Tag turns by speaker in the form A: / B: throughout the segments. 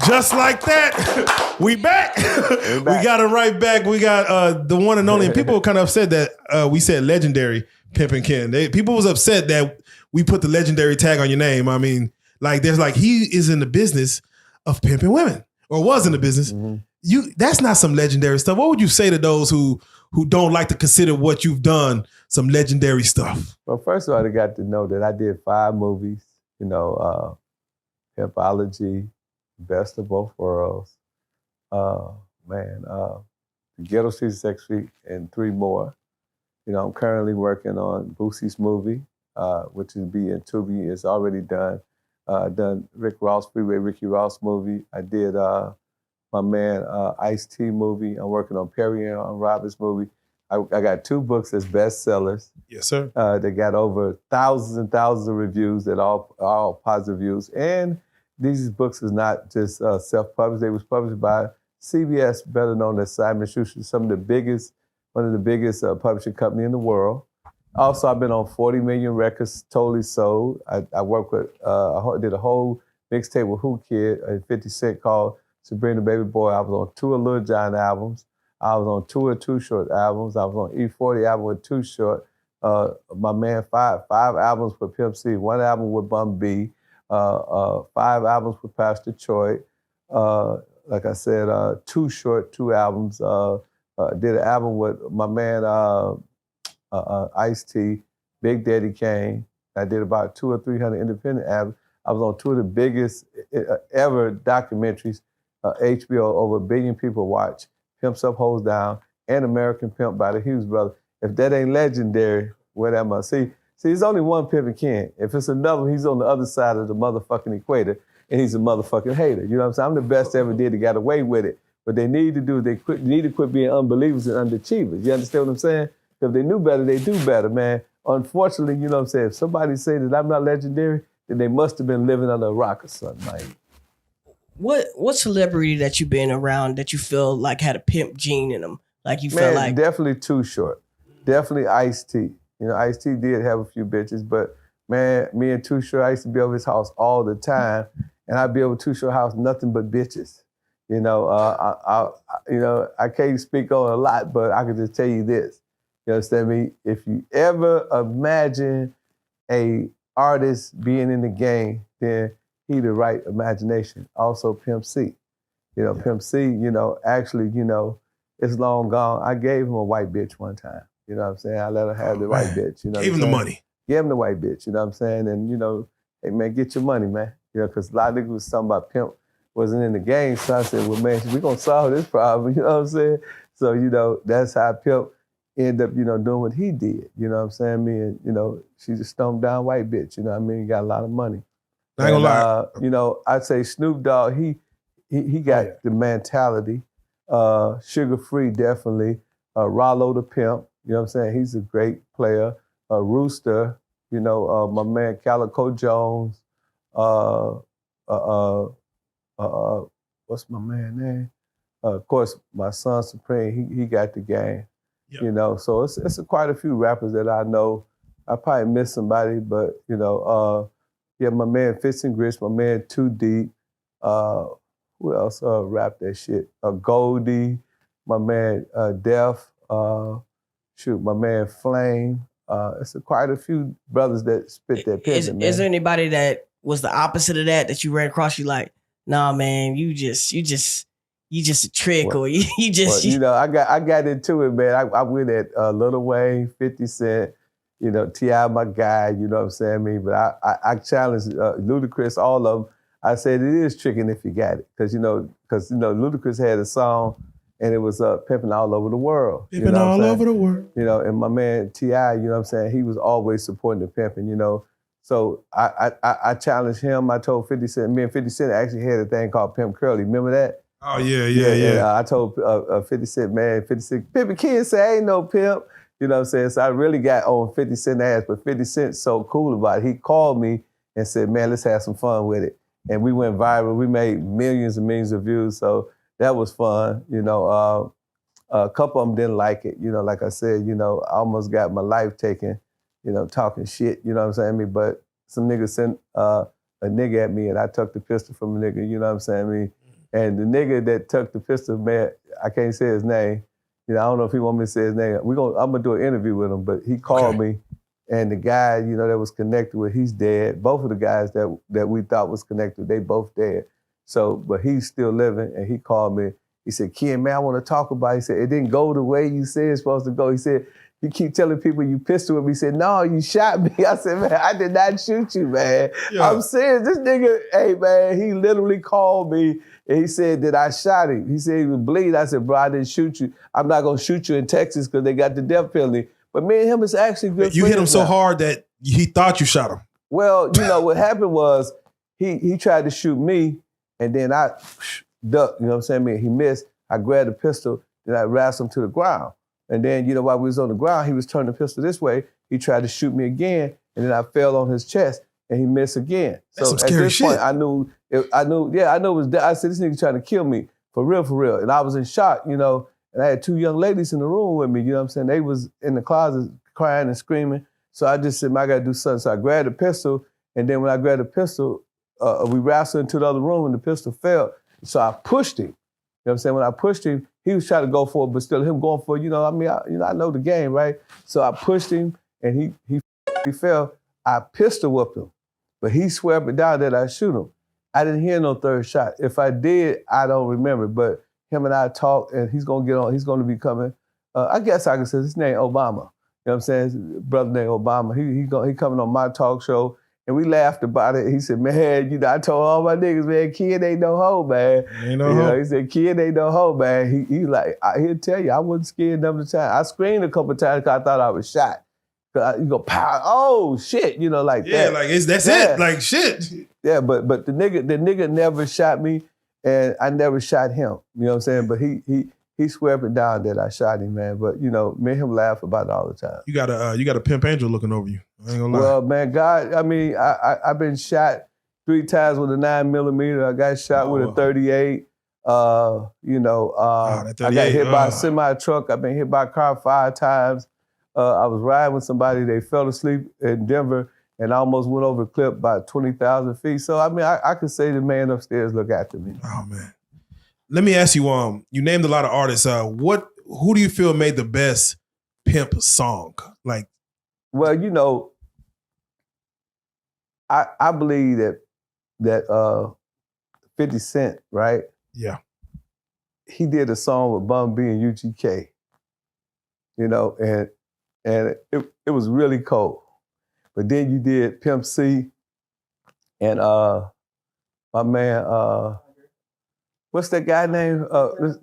A: Just like that, we back. We got it right back. We got the one and only. And people were kind of upset that we said legendary Pimpin' Ken. People was upset that we put the legendary tag on your name. I mean, like there's like he is in the business of pimping women, or was in the business. That's not some legendary stuff. What would you say to those who don't like to consider what you've done some legendary stuff?
B: Well, first of all, they got to know that I did 5 movies. Pimpology, Best of Both Worlds, The Ghetto Streets Sex Street, and 3 more. I'm currently working on Boosie's movie, which is being Tubi. It's already done. Done Rick Ross, Freeway Ricky Ross movie. I did my man Ice-T movie. I'm working on Perry and Roberts movie. I got 2 books as bestsellers.
A: Yes, sir.
B: They got over thousands and thousands of reviews that all positive reviews. And these books is not just self-published. They was published by CBS, better known as Simon & Schuster, one of the biggest publishing company in the world. Also, I've been on 40 million records, totally sold. I worked with, did a whole mixtape with Who Kid and 50 Cent called Sabrina Baby Boy. I was on 2 of Lil Jon albums. I was on 2 of Too Short albums. I was on E40 album with Too Short. My man, 5 albums with Pimp C, 1 album with Bun B, 5 albums with Pastor Troy. Like I said, Too Short, 2 albums. Did an album with my man Ice-T, Big Daddy Kane. I did about 200 or 300 independent albums. I was on 2 of the biggest ever documentaries. HBO, over 1 billion people watch. Pimps Up, Hoes Down, and American Pimp by the Hughes Brothers. If that ain't legendary, what am I? See, there's only one Pimpin' Ken. If it's another one, he's on the other side of the motherfucking equator, and he's a motherfucking hater. You know what I'm saying? I'm the best ever did that got away with it. What they need to do, they need to quit being unbelievers and underachievers. You understand what I'm saying? If they knew better, they do better, man. Unfortunately, you know what I'm saying? If somebody say that I'm not legendary, then they must have been living under a rock or something, man.
C: What celebrity that you been around that you feel like had a pimp gene in them? Like you felt like
B: definitely Too Short. Definitely Ice-T. Ice-T did have a few bitches, but man, me and Too Short, I used to be over his house all the time, and I'd be over Too Short house, nothing but bitches. I can't speak on a lot, but I can just tell you this. You understand me? If you ever imagine a artist being in the game, then he the right imagination. Also Pimp C. Pimp C, actually, it's long gone. I gave him a white bitch one time. You know what I'm saying? I let her have the white bitch.
A: Gave him the money.
B: Gave him the white bitch, you know what I'm saying? And, hey, man, get your money, man. Because a lot of niggas was talking about Pimp wasn't in the game. So I said, well, man, we going to solve this problem, you know what I'm saying? So, that's how Pimp ended up, doing what he did. You know what I'm saying? Me and, she's a stumped down white bitch, you know what I mean? He got a lot of money.
A: I ain't gonna lie.
B: I'd say Snoop Dogg, he got the mentality. Sugar Free, definitely. Rollo the Pimp, you know what I'm saying? He's a great player. Rooster, my man Calico Jones. What's my man name? Of course, my son Supreme, he got the game. Yep. So it's quite a few rappers that I know. I probably missed somebody, but, my man Fitz and Grits, my man Too Deep. Who else rapped that shit? Goldie, my man Def, my man Flame. It's quite a few brothers that spit that pimpin', man.
C: Is there anybody that was the opposite of that you ran across? You like, nah, man, you just a trick, or you just.
B: I got into it, man. I went at Lil Wayne, 50 Cent, T.I. my guy, you know what I'm saying? But I challenged Ludacris, all of them. I said it is tricking if you got it, because Ludacris had a song, and it was pimping all over the world.
A: Pimping all over the world.
B: And my man T.I., you know what I'm saying? He was always supporting the pimping, So I challenged him. I told 50 Cent, me and 50 Cent actually had a thing called Pimp Curly. Remember that?
A: Oh, yeah.
B: I told 50 Cent, man, 50 Cent, Pimpin' Kid say, I ain't no pimp. You know what I'm saying? So I really got on 50 Cent ass, but 50 Cent's so cool about it. He called me and said, man, let's have some fun with it. And we went viral. We made millions and millions of views. So that was fun. A couple of them didn't like it. Like I said, I almost got my life taken, talking shit, you know what I'm saying? But some nigga sent a nigga at me, and I took the pistol from a nigga, you know what I'm saying? And the nigga that took the pistol, man, I can't say his name. You know, I don't know if he want me to say his name. I'm gonna do an interview with him, but he called me, and the guy, you know, that was connected with, he's dead. Both of the guys that we thought was connected, they both dead. So, but he's still living, and he called me. He said, "Ken, man, I want to talk about it." He said, "It didn't go the way you said it's supposed to go." He said, "You keep telling people you pistol with me." He said, "No, you shot me." I said, "Man, I did not shoot you, man." Yeah. I'm serious. This nigga, hey, man, he literally called me and he said that I shot him. He said he was bleeding. I said, "Bro, I didn't shoot you. I'm not going to shoot you in Texas because they got the death penalty." But me and him is actually good friends.
A: You hit him so hard that he thought you shot him.
B: Well, you know, what happened was he tried to shoot me, and then I ducked, you know what I'm saying? I mean, he missed. I grabbed the pistol, then I wrestled him to the ground. And then, you know, while we was on the ground, he was turning the pistol this way. He tried to shoot me again, and then I fell on his chest, and he missed again.
A: That's
B: so
A: some scary
B: at this
A: shit.
B: point, I knew it was. I said, this nigga trying to kill me for real. And I was in shock, you know. And I had two young ladies in the room with me. You know what I'm saying? They was in the closet crying and screaming. So I just said, "Man, I got to do something." So I grabbed the pistol, and then when I grabbed the pistol, we wrestled into the other room, and the pistol fell. So I pushed him. You know what I'm saying? When I pushed him, he was trying to go for it, but still him going for it, you know, I mean, I know the game, right? So I pushed him, and he fell. I pistol whipped him, but he swore up and down that I shoot him. I didn't hear no third shot. If I did, I don't remember, but him and I talked, and he's going to get on. He's going to be coming. I guess I can say his name Obama. You know what I'm saying? His brother named Obama. He coming on my talk show. And we laughed about it. He said, "Man, you know, I told all my niggas, man, kid ain't no hoe, man."
A: Ain't no hoe.
B: He said, "Kid ain't no hoe, man." He like, he'll tell you, I wasn't scared none of the time. I screamed a couple of times because I thought I was shot. You go, pow, oh shit, you know, like that.
A: Yeah, like that's it, like shit.
B: Yeah, but the nigga never shot me, and I never shot him. You know what I'm saying? But he swore up and down that I shot him, man. But you know, me and him laugh about it all the time.
A: You got a pimp angel looking over you. I ain't gonna lie.
B: Well, man, God, I mean, I've been shot 3 times with a 9mm. I got shot with a 38. You know, I got hit by a semi truck. I've been hit by a car 5 times. I was riding with somebody. They fell asleep in Denver and I almost went over the cliff by 20,000 feet. So I mean, I could say the man upstairs look after me.
A: Oh man. Let me ask you, you named a lot of artists. Who do you feel made the best pimp song? Like,
B: well, you know, I believe that 50 Cent, right?
A: Yeah.
B: He did a song with Bun B and UGK. You know, and it was really cold. But then you did Pimp C and my man, what's that guy name?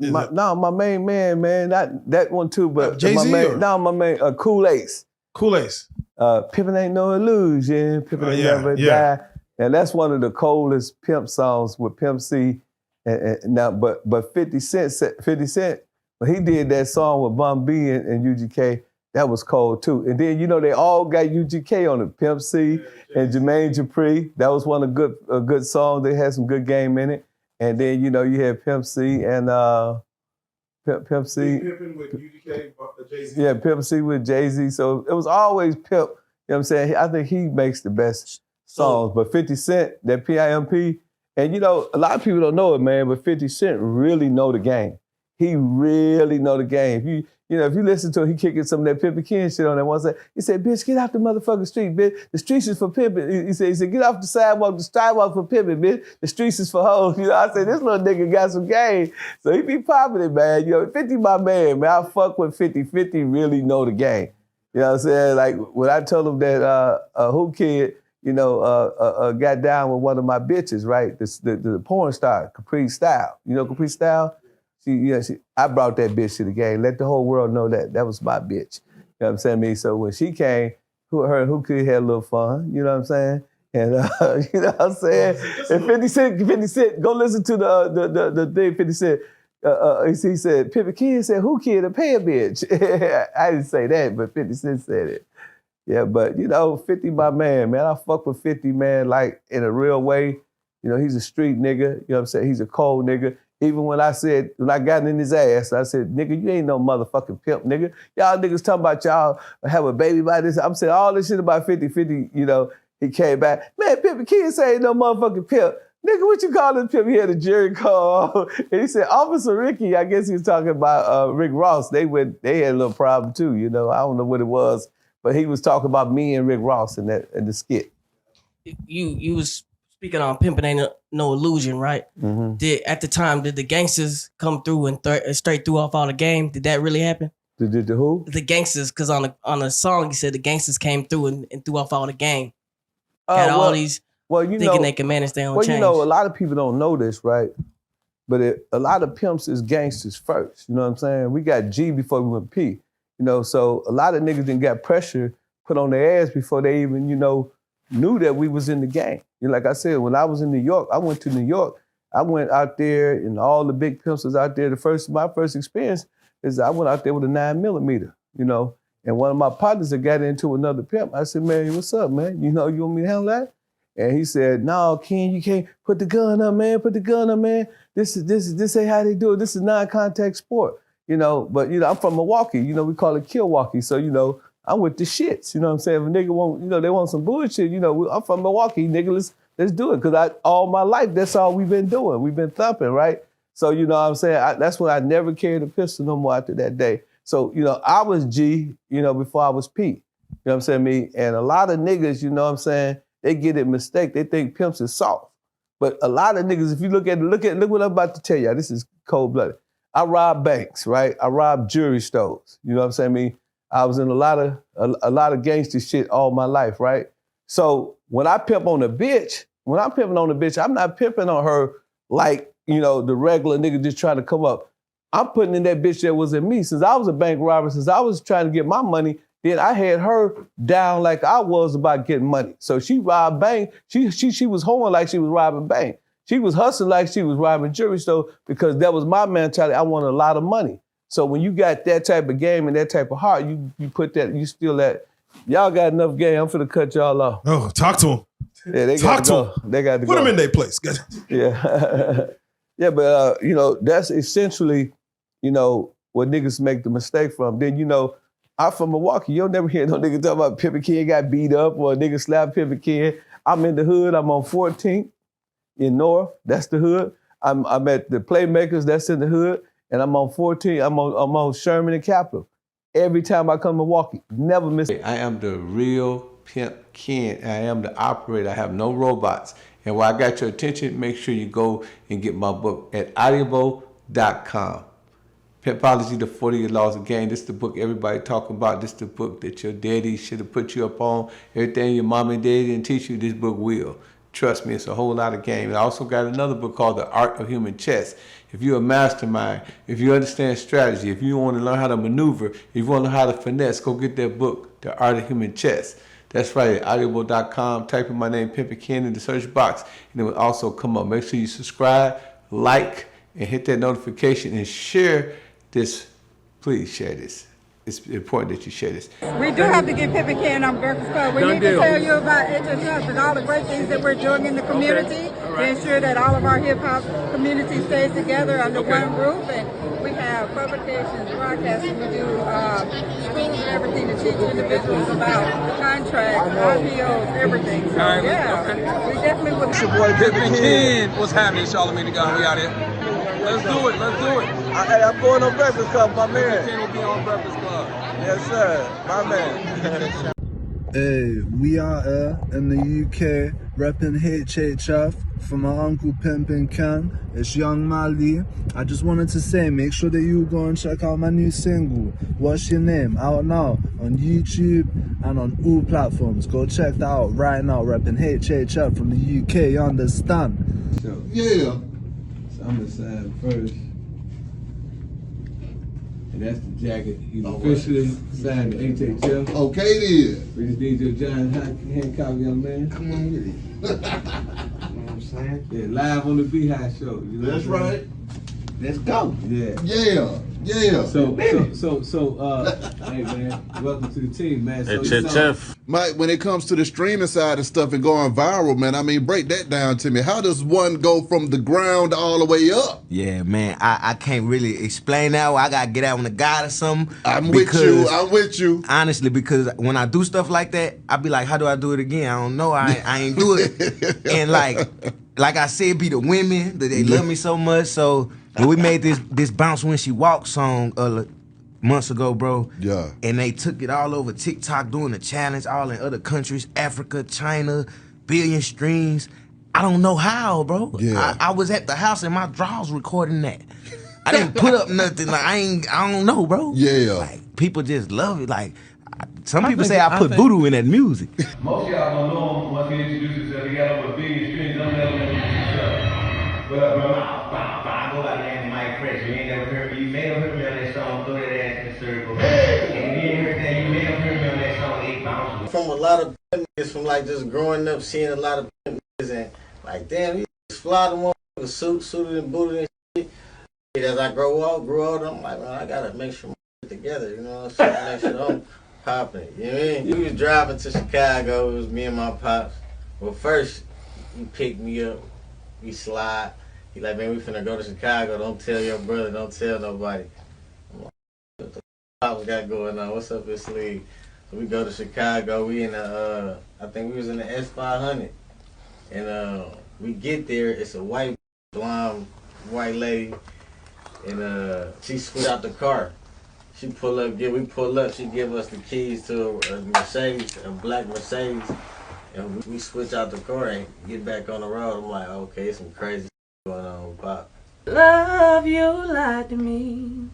B: My main man, not that one too, but
A: Jay-Z
B: my man, Kool Ace.
A: Kool Ace.
B: Pimpin' ain't no illusion. Pimpin' ain't never die. And that's one of the coldest pimp songs with Pimp C. And now, but 50 Cent, when he did that song with Bun B and UGK, that was cold too. And then, you know, they all got UGK on it. Pimp C and Jermaine Dupri. That was one of a good song. They had some good game in it. And then, you know, you had Pimp C and Pimp C.
A: Pimpin' with UGK, Jay-Z.
B: Yeah, Pimp C with Jay-Z. So it was always Pimp. You know what I'm saying? I think he makes the best songs. But 50 Cent, that PIMP, and you know, a lot of people don't know it, man, but 50 Cent really know the game. He really know the game. If you listen to him, he kicking some of that Pimpin' Ken shit on that one side. He said, "Bitch, get off the motherfucking street, bitch. The streets is for pimping." He said, "Get off the sidewalk for pimping, bitch. The streets is for hoes." You know, I said, this little nigga got some game. So he be popping it, man. You know, 50 my man, man. I fuck with 50. 50 really know the game. You know what I'm saying? Like when I told him that Who Kid, you know, got down with one of my bitches, right? The porn star, Capri Style. You know Capri Style? I brought that bitch to the game. Let the whole world know that was my bitch. You know what I'm saying? So when she came, her and Who Kid had a little fun. You know what I'm saying? And you know what I'm saying? And 50 Cent, go listen to the thing 50 Cent. He said, Pimpin' Kid said, "Who Kid to pay a bitch?" I didn't say that, but 50 Cent said it. Yeah, but you know, 50 my man. I fuck with 50, man, like in a real way. You know, he's a street nigga. You know what I'm saying? He's a cold nigga. Even when I got in his ass, I said, "Nigga, you ain't no motherfucking pimp, nigga. Y'all niggas talking about y'all have a baby by this." I'm saying all this shit about 50, you know, he came back. Man, Pimpin' Kid say ain't no motherfucking pimp. Nigga, what you call this pimp? He had a jury call. And he said, Officer Ricky, I guess he was talking about Rick Ross. They had a little problem too, you know. I don't know what it was, but he was talking about me and Rick Ross in the skit.
C: You was speaking on Pimpin' Ain't No Illusion, right?
B: Mm-hmm.
C: At the time, did the Gangsters come through and straight threw off all the game? Did that really happen?
B: The who?
C: The Gangsters, because on the song, he said the Gangsters came through and threw off all the game. Had all these thinking they can manage their own change.
B: You know, a lot of people don't know this, right? But a lot of pimps is gangsters first. You know what I'm saying? We got G before we went P. You know, so a lot of niggas didn't got pressure put on their ass before they even, you know, knew that we was in the game. You know, like I said, when I was in New York, I went to New York. I went out there and all the big pimps was out there. My first experience is I went out there with a 9mm, you know, and one of my partners that got into another pimp. I said, man, what's up, man? You know, you want me to handle that? And he said, no, Ken, you can't put the gun up, man. Put the gun up, man. This ain't how they do it. This is non-contact sport, you know. But, you know, I'm from Milwaukee. You know, we call it Milwaukee. So, you know, I'm with the shits. You know what I'm saying? If a nigga want, you know, they want some bullshit, you know, I'm from Milwaukee, nigga, let's do it. Because all my life, that's all we've been doing. We've been thumping, right? So, you know what I'm saying? That's when I never carried a pistol no more after that day. So, you know, I was G, you know, before I was P. You know what I'm saying, me? And a lot of niggas, you know what I'm saying, they get it mistake. They think pimps is soft. But a lot of niggas, if you look what I'm about to tell you. This is cold-blooded. I robbed banks, right? I robbed jewelry stores. You know what I'm saying, me? I was in a lot of gangster shit all my life, right? So when I pimp on a bitch, I'm not pimping on her like, you know, the regular nigga just trying to come up. I'm putting in that bitch that was in me. Since I was a bank robber, since I was trying to get my money, then I had her down like I was about getting money. So she robbed bank. She was hoeing like she was robbing bank. She was hustling like she was robbing jewelry store because that was my mentality. I wanted a lot of money. So when you got that type of game and that type of heart, you put that, you steal that. Y'all got enough game. I'm finna cut y'all off.
A: Oh, talk to them.
B: Yeah, they got to go. They got to go.
A: Put them in their place.
B: Yeah. Yeah, but, you know, that's essentially, you know, what niggas make the mistake from. Then, you know, I'm from Milwaukee. You'll never hear no nigga talk about Pimpin' Ken got beat up or a nigga slapped Pimpin' Ken. I'm in the hood. I'm on 14th in North. That's the hood. I'm at the Playmakers. That's in the hood. And I'm on 14th. I'm on Sherman and Capitol. Every time I come to Milwaukee, never miss it.
D: I am the real Pimp Ken. I am the operator. I have no robots. And while I got your attention, make sure you go and get my book at audible.com. Pimpology, the 40 Laws of Game. This is the book everybody talking about. This is the book that your daddy should have put you up on. Everything your mom and daddy didn't teach you, this book will. Trust me, it's a whole lot of game. And I also got another book called The Art of Human Chess. If you're a mastermind, if you understand strategy, if you want to learn how to maneuver, if you want to learn how to finesse, go get that book, The Art of Human Chess. That's right, at audible.com. Type in my name, Pimpin' Ken, in the search box, and it will also come up. Make sure you subscribe, like, and hit that notification, and share this. Please share this. It's important that you share this.
E: We do have to get Pimpin' Ken on Breakfast Club. We need to tell you about StayHHF and all the great things that we're doing in the community to ensure that all of our hip-hop community stays together under one roof. And we have publications, broadcasting, we do schools and everything to teach individuals about contracts, RPOs, everything. So, yeah, we definitely would.
F: It's your boy Pimpin' Ken. What's happening, Charlamagne the God? We out here. Let's do it. Let's do it.
B: I'm going on Breakfast Club, my man.
F: Ken will be on Breakfast Club.
B: Yes, sir. My man.
G: Hey, we are here in the UK, repping HHF for my uncle Pimpin' Ken. It's Young Mali. I just wanted to say, make sure that you go and check out my new single, What's Your Name? Out now on YouTube and on all platforms. Go check that out right now, repping HHF from the UK, you understand?
D: So,
H: Yeah.
D: so I'm going to sign first. And that's the jacket. He's
H: All
D: officially signed to HHF.
H: Okay then.
D: We just need your John Hancock, young man.
H: Come on with it.
D: You know what I'm saying? Yeah, live on the Beehive Show. You know
H: That's
D: what I'm
H: right.
D: saying? Let's go.
H: Yeah.
D: So, hey man, welcome to the team, man. So
H: StayHHF.
I: Mike, when it comes to the streaming side of stuff and going viral, man, I mean, break that down to me. How does one go from the ground all the way up?
H: Yeah, man, I can't really explain that. I gotta get out on the guide or something.
I: I'm with you.
H: Honestly, because when I do stuff like that, I be like, how do I do it again? I don't know. I ain't do it. And like I said, be the women that they love me so much. So when we made this Bounce When She Walks song months ago, bro.
I: Yeah.
H: And they took it all over TikTok doing the challenge, all in other countries, Africa, China, billion streams. I don't know how, bro.
I: Yeah.
H: I was at the house in my drawers recording that. I didn't put up nothing. Like I don't know, bro.
I: Yeah.
H: Like people just love it. Like some people say I put voodoo in that music.
J: Most of y'all don't know him once he introduced himself. He got over a billion streams. I'm never gonna introduce himself. What up, bro? I go by the name of Mike Fresh. You ain't never heard me. You may have heard me on that song, Throw That Ass in the Circle. And if you ain't heard that, you may have heard me on that song, 8 Bounce.
K: From a lot of niggas, from like just growing up, seeing a lot of niggas, and like, damn, you just fly them on with suited and booted and shit. As I grew older, I'm like, man, I gotta make sure my shit together, you know what I'm saying? Make sure I'm popping. You know what I mean? We was driving to Chicago, it was me and my pops. Well, first, he picked me up, we slide. He like, man, we finna go to Chicago, don't tell your brother, don't tell nobody. I'm like, what the pops got going on? What's up his sleeve? So we go to Chicago, we in the, I think we was in the S500. And we get there, it's a white, blonde, white lady. And she switch out the car. She pull up, we pull up, she give us the keys to a Mercedes, a black Mercedes. And we switch out the car and get back on the road. I'm like, okay, some crazy going on with Pop.
L: Love you, lied to me.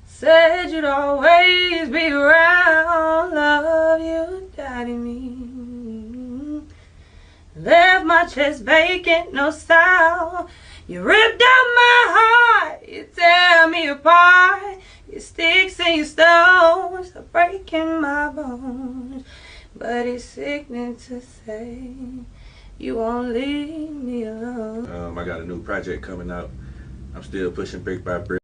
L: Said you'd always be around. Love you, died in me. Left my chest vacant, no style. You ripped out my heart. You tear me apart. Your sticks and your stones are breaking my bones. But it's sickening to say you won't leave me alone.
M: I got a new project coming out. I'm still pushing brick by brick.